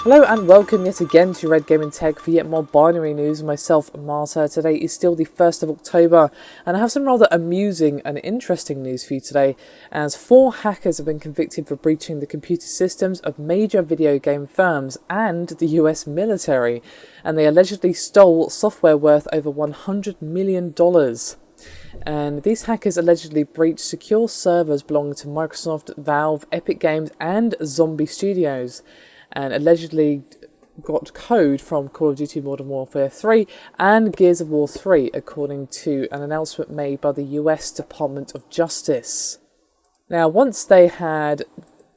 Hello and welcome yet again to Red Gaming Tech for yet more binary news. Myself, Marta. Today is still the 1st of October and I have some rather amusing and interesting news for you today, as 4 hackers have been convicted for breaching the computer systems of major video game firms and the US military, and they allegedly stole software worth over $100 million. And these hackers allegedly breached secure servers belonging to Microsoft, Valve, Epic Games and Zombie Studios, and allegedly got code from Call of Duty Modern Warfare 3 and Gears of War 3, according to an announcement made by the US Department of Justice. Now, once they had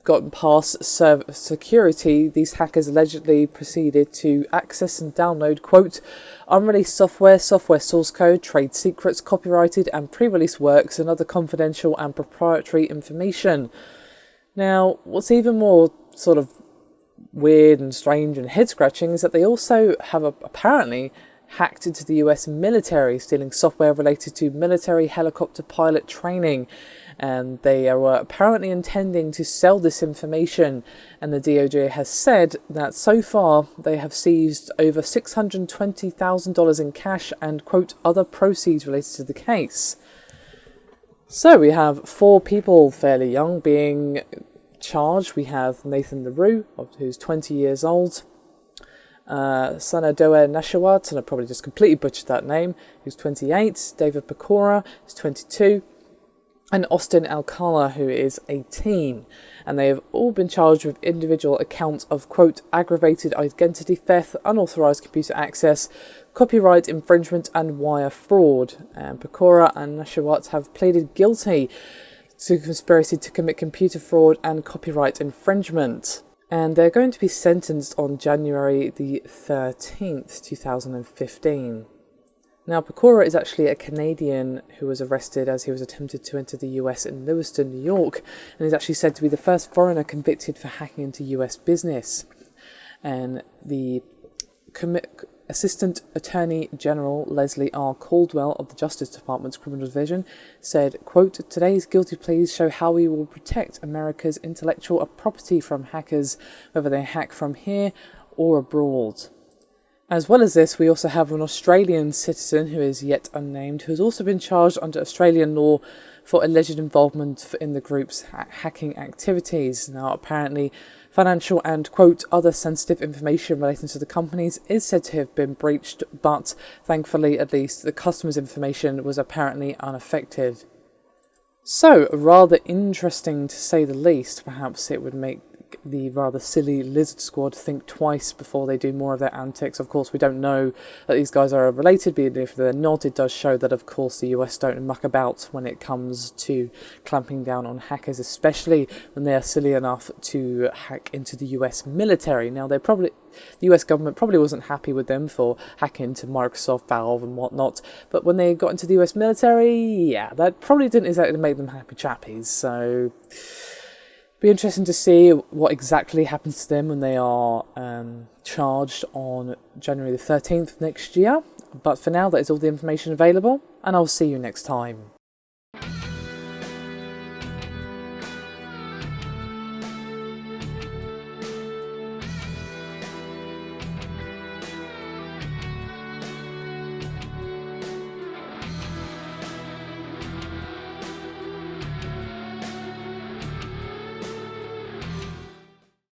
gotten past server security, these hackers allegedly proceeded to access and download, quote, unreleased software, software source code, trade secrets, copyrighted and pre-release works, and other confidential and proprietary information. Now, what's even more sort of weird and strange and head-scratching is that they also have apparently hacked into the US military, stealing software related to military helicopter pilot training, and they are apparently intending to sell this information, and the DOJ has said that so far they have seized over $620,000 in cash and, quote, other proceeds related to the case. So we have 4 people fairly young being charged. We have Nathan LaRue, who's 20 years old, Sanadoe Nashawat, and I probably just completely butchered that name, who's 28, David Pecora, who's 22, and Austin Alcala, who is 18. And they have all been charged with individual accounts of, quote, aggravated identity theft, unauthorized computer access, copyright infringement, and wire fraud. And Pecora and Nashawat have pleaded guilty to conspiracy to commit computer fraud and copyright infringement. And they're going to be sentenced on January the 13th, 2015. Now, Pecora is actually a Canadian who was arrested as he was attempted to enter the US in Lewiston, New York, and is actually said to be the first foreigner convicted for hacking into US business. And the Assistant Attorney General Leslie R. Caldwell of the Justice Department's Criminal Division said, quote, today's guilty pleas show how we will protect America's intellectual property from hackers, whether they hack from here or abroad. As well as this, we also have an Australian citizen who is yet unnamed, who has also been charged under Australian law for alleged involvement in the group's hacking activities. Now, apparently, financial and, quote, other sensitive information relating to the companies is said to have been breached, but thankfully, at least, the customer's information was apparently unaffected. So, rather interesting to say the least. Perhaps it would make the rather silly Lizard Squad think twice before they do more of their antics. Of course, we don't know that these guys are related, but if they're not, it does show that, of course, the US don't muck about when it comes to clamping down on hackers, especially when they are silly enough to hack into the US military. Now, the US government probably wasn't happy with them for hacking into Microsoft, Valve and whatnot, but when they got into the US military, yeah, that probably didn't exactly make them happy chappies. So be interesting to see what exactly happens to them when they are charged on January the 13th next year. But for now, that is all the information available, and I'll see you next time.